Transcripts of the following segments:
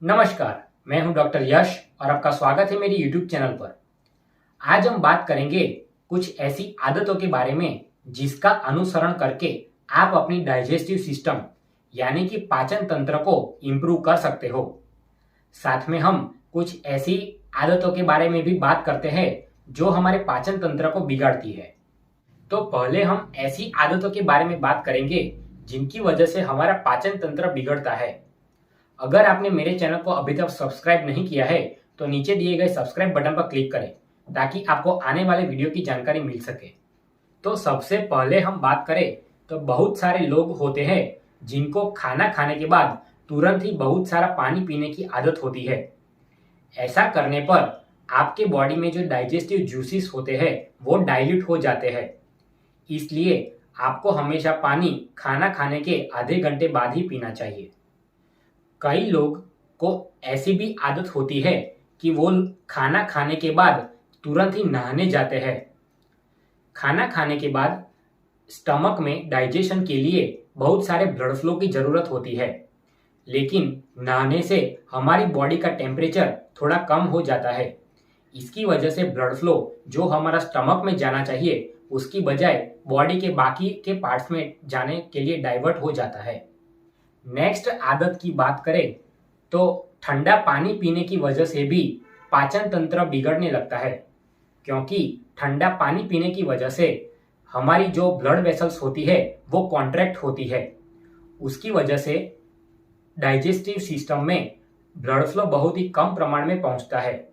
नमस्कार, मैं हूं डॉक्टर यश और आपका स्वागत है मेरी यूट्यूब चैनल पर। आज हम बात करेंगे कुछ ऐसी आदतों के बारे में जिसका अनुसरण करके आप अपनी डाइजेस्टिव सिस्टम यानी कि पाचन तंत्र को इम्प्रूव कर सकते हो। साथ में हम कुछ ऐसी आदतों के बारे में भी बात करते हैं जो हमारे पाचन तंत्र को बिगाड़ती है। तो पहले हम ऐसी आदतों के बारे में बात करेंगे जिनकी वजह से हमारा पाचन तंत्र बिगड़ता है। अगर आपने मेरे चैनल को अभी तक सब्सक्राइब नहीं किया है तो नीचे दिए गए सब्सक्राइब बटन पर क्लिक करें ताकि आपको आने वाले वीडियो की जानकारी मिल सके। तो सबसे पहले हम बात करें तो बहुत सारे लोग होते हैं जिनको खाना खाने के बाद तुरंत ही बहुत सारा पानी पीने की आदत होती है। ऐसा करने पर आपके बॉडी में जो डाइजेस्टिव जूसेस होते हैं वो डाइल्यूट हो जाते हैं। इसलिए आपको हमेशा पानी खाना खाने के आधे घंटे बाद ही पीना चाहिए। कई लोग को ऐसी भी आदत होती है कि वो खाना खाने के बाद तुरंत ही नहाने जाते हैं। खाना खाने के बाद स्टमक में डाइजेशन के लिए बहुत सारे ब्लड फ्लो की ज़रूरत होती है, लेकिन नहाने से हमारी बॉडी का टेम्परेचर थोड़ा कम हो जाता है। इसकी वजह से ब्लड फ्लो जो हमारा स्टमक में जाना चाहिए उसकी बजाय बॉडी के बाकी के पार्ट्स में जाने के लिए डाइवर्ट हो जाता है। नेक्स्ट आदत की बात करें तो ठंडा पानी पीने की वजह से भी पाचन तंत्र बिगड़ने लगता है, क्योंकि ठंडा पानी पीने की वजह से हमारी जो ब्लड वेसल्स होती है वो कॉन्ट्रैक्ट होती है। उसकी वजह से डाइजेस्टिव सिस्टम में ब्लड फ्लो बहुत ही कम प्रमाण में पहुंचता है।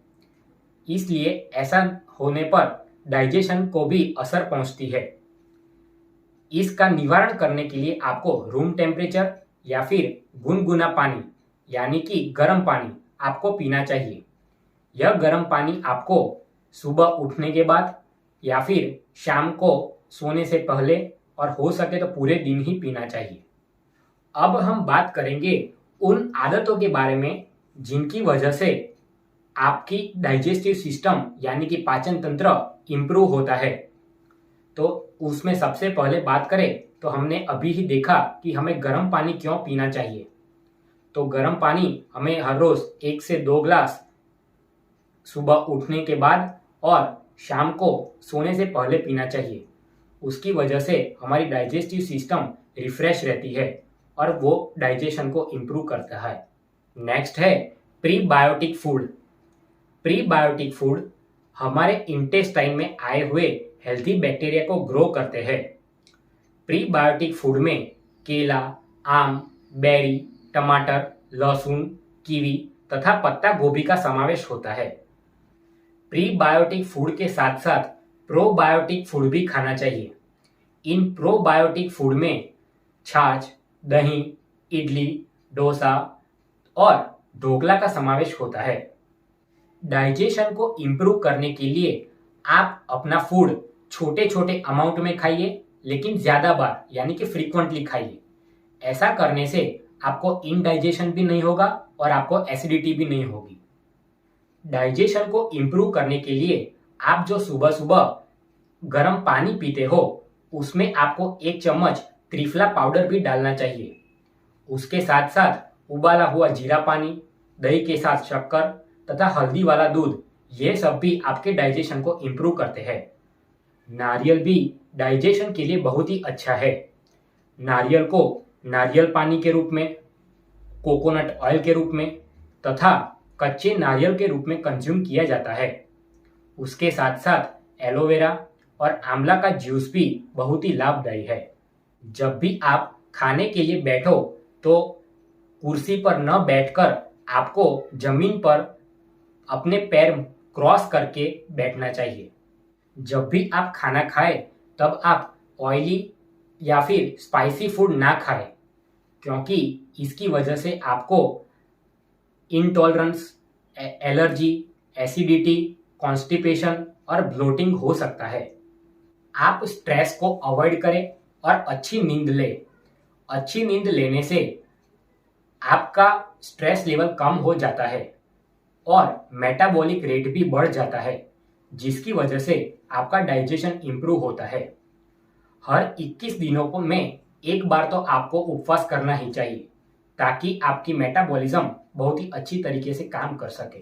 इसलिए ऐसा होने पर डाइजेशन को भी असर पहुंचती है। इसका निवारण करने के लिए आपको रूम टेम्परेचर या फिर गुनगुना पानी यानी कि गर्म पानी आपको पीना चाहिए। यह गर्म पानी आपको सुबह उठने के बाद या फिर शाम को सोने से पहले और हो सके तो पूरे दिन ही पीना चाहिए। अब हम बात करेंगे उन आदतों के बारे में जिनकी वजह से आपकी डाइजेस्टिव सिस्टम यानी कि पाचन तंत्र इम्प्रूव होता है। तो उसमें सबसे पहले बात करें तो हमने अभी ही देखा कि हमें गर्म पानी क्यों पीना चाहिए। तो गर्म पानी हमें हर रोज 1 से 2 ग्लास सुबह उठने के बाद और शाम को सोने से पहले पीना चाहिए। उसकी वजह से हमारी डाइजेस्टिव सिस्टम रिफ्रेश रहती है और वो डाइजेशन को इम्प्रूव करता है। नेक्स्ट है प्रीबायोटिक फूड। प्रीबायोटिक फूड हमारे इंटेस्टाइन में आए हुए हेल्थी बैक्टीरिया को ग्रो करते हैं। प्रीबायोटिक फूड में केला, आम, बेरी, टमाटर, लहसुन, कीवी तथा पत्ता गोभी का समावेश होता है। प्रीबायोटिक फूड के साथ साथ प्रोबायोटिक फूड भी खाना चाहिए। इन प्रोबायोटिक फूड में छाछ, दही, इडली, डोसा और ढोकला का समावेश होता है। डाइजेशन को इम्प्रूव करने के लिए आप अपना फूड छोटे छोटे अमाउंट में खाइए, लेकिन ज्यादा बार यानी कि फ्रीक्वेंटली खाइए। ऐसा करने से आपको इनडाइजेशन भी नहीं होगा और आपको एसिडिटी भी नहीं होगी। डाइजेशन को इम्प्रूव करने के लिए आप जो सुबह सुबह गर्म पानी पीते हो उसमें आपको 1 चम्मच त्रिफला पाउडर भी डालना चाहिए। उसके साथ साथ उबाला हुआ जीरा पानी, दही के साथ शक्कर तथा हल्दी वाला दूध, ये सब भी आपके डाइजेशन को इम्प्रूव करते हैं। नारियल भी डाइजेशन के लिए बहुत ही अच्छा है। नारियल को नारियल पानी के रूप में, कोकोनट ऑयल के रूप में तथा कच्चे नारियल के रूप में कंज्यूम किया जाता है। उसके साथ साथ एलोवेरा और आंवला का जूस भी बहुत ही लाभदायी है। जब भी आप खाने के लिए बैठो तो कुर्सी पर न बैठकर आपको जमीन पर अपने पैर क्रॉस करके बैठना चाहिए। जब भी आप खाना खाएं तब आप ऑयली या फिर स्पाइसी फूड ना खाएं, क्योंकि इसकी वजह से आपको इंटॉलरेंस, एलर्जी, एसिडिटी, कॉन्स्टिपेशन और ब्लोटिंग हो सकता है। आप स्ट्रेस को अवॉइड करें और अच्छी नींद लें। अच्छी नींद लेने से आपका स्ट्रेस लेवल कम हो जाता है और मेटाबॉलिक रेट भी बढ़ जाता है, जिसकी वजह से आपका डाइजेशन इम्प्रूव होता है। हर 21 दिनों में एक बार तो आपको उपवास करना ही चाहिए। ताकि आपकी मेटाबॉलिज्म बहुत ही अच्छी तरीके से काम कर सके।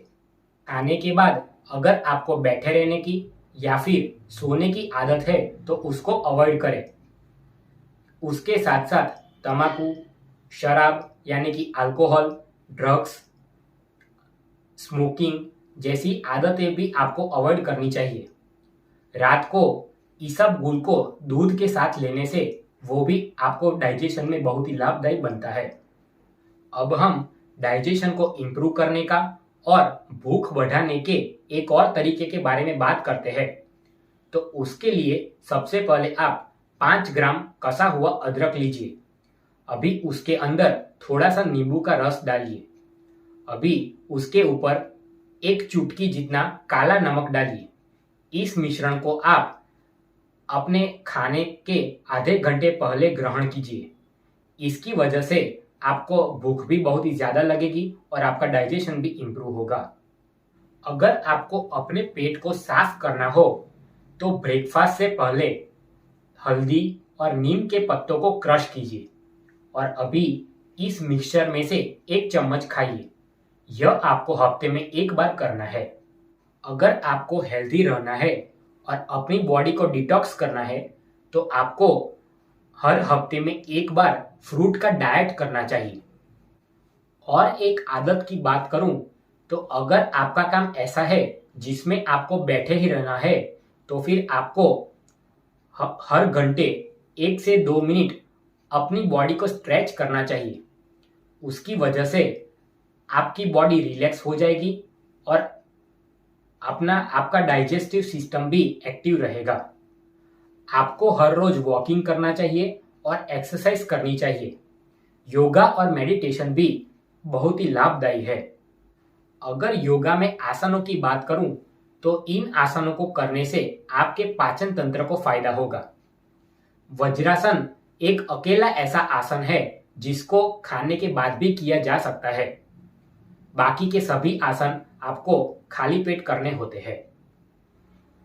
खाने के बाद अगर आपको बैठे रहने की या फिर सोने की आदत है तो उसको अवॉइड करें। उसके साथ साथ तंबाकू, शराब यानी कि अल्कोहल, ड्रग्स, स्मोकिंग जैसी आदतें भी आपको अवॉइड करनी चाहिए। रात को इसबगोल को दूध के साथ लेने से वो भी आपको डाइजेशन में बहुत ही लाभदायी बनता है। अब हम डाइजेशन को इम्प्रूव करने का और भूख बढ़ाने के एक और तरीके के बारे में बात करते हैं। तो उसके लिए सबसे पहले आप 5 ग्राम कसा हुआ अदरक लीजिए। अभी उसके अंदर थोड़ा सा नींबू का रस डालिए। अभी उसके ऊपर 1 चुटकी जितना काला नमक डालिए। इस मिश्रण को आप अपने खाने के आधे घंटे पहले ग्रहण कीजिए। इसकी वजह से आपको भूख भी बहुत ही ज़्यादा लगेगी और आपका डाइजेशन भी इम्प्रूव होगा। अगर आपको अपने पेट को साफ करना हो तो ब्रेकफास्ट से पहले हल्दी और नीम के पत्तों को क्रश कीजिए और अभी इस मिक्सचर में से 1 चम्मच खाइए। यह आपको हफ्ते में 1 बार करना है। अगर आपको हेल्दी रहना है और अपनी बॉडी को डिटॉक्स करना है तो आपको हर हफ्ते में 1 बार फ्रूट का डाइट करना चाहिए। और एक आदत की बात करूं तो अगर आपका काम ऐसा है जिसमें आपको बैठे ही रहना है तो फिर आपको हर घंटे 1 से 2 मिनट अपनी बॉडी को स्ट्रेच करना चाहिए। उसकी वजह से आपकी बॉडी रिलैक्स हो जाएगी और आपका डाइजेस्टिव सिस्टम भी एक्टिव रहेगा। आपको हर रोज वॉकिंग करना चाहिए और एक्सरसाइज करनी चाहिए। योगा और मेडिटेशन भी बहुत ही लाभदायी है। अगर योगा में आसनों की बात करूं तो इन आसनों को करने से आपके पाचन तंत्र को फायदा होगा। वज्रासन एक अकेला ऐसा आसन है जिसको खाने के बाद भी किया जा सकता है। बाकी के सभी आसन आपको खाली पेट करने होते हैं।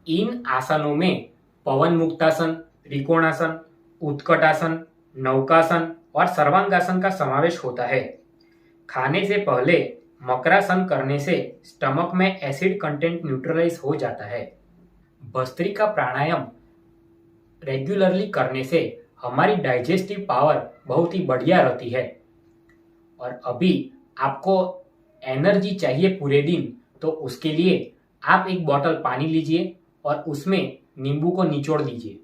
इन आसनों में पवन मुक्तासन, त्रिकोणासन, उत्कटासन, नौकासन और सर्वांगासन का समावेश होता है। खाने से पहले मकरासन करने से स्टमक में एसिड कंटेंट न्यूट्रलाइज हो जाता है। भस्त्रिका प्राणायाम रेगुलरली करने से हमारी डाइजेस्टिव पावर बहुत ही बढ़िया रहती है। और अभी आपको एनर्जी चाहिए पूरे दिन तो उसके लिए आप 1 बॉटल पानी लीजिए और उसमें नींबू को निचोड़ दीजिए।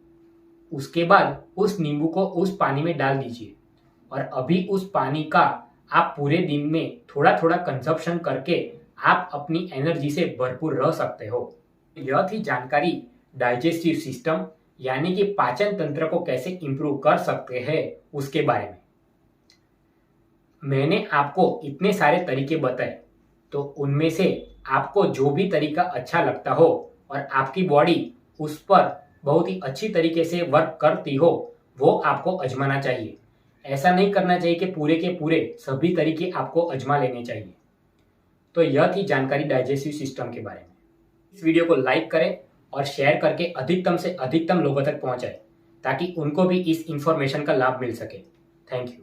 उसके बाद उस नींबू को उस पानी में डाल दीजिए और अभी उस पानी का आप पूरे दिन में थोड़ा थोड़ा कंजप्शन करके आप अपनी एनर्जी से भरपूर रह सकते हो। यह थी जानकारी डाइजेस्टिव सिस्टम यानी कि पाचन तंत्र को कैसे इंप्रूव कर सकते हैं उसके बारे में। मैंने आपको इतने सारे तरीके बताए तो उनमें से आपको जो भी तरीका अच्छा लगता हो और आपकी बॉडी उस पर बहुत ही अच्छी तरीके से वर्क करती हो वो आपको आजमाना चाहिए। ऐसा नहीं करना चाहिए कि पूरे के पूरे सभी तरीके आपको आजमा लेने चाहिए। तो यह थी जानकारी डाइजेस्टिव सिस्टम के बारे में। इस वीडियो को लाइक करें और शेयर करके अधिकतम से अधिकतम लोगों तक पहुंचाएं ताकि उनको भी इस इंफॉर्मेशन का लाभ मिल सके। Thank you.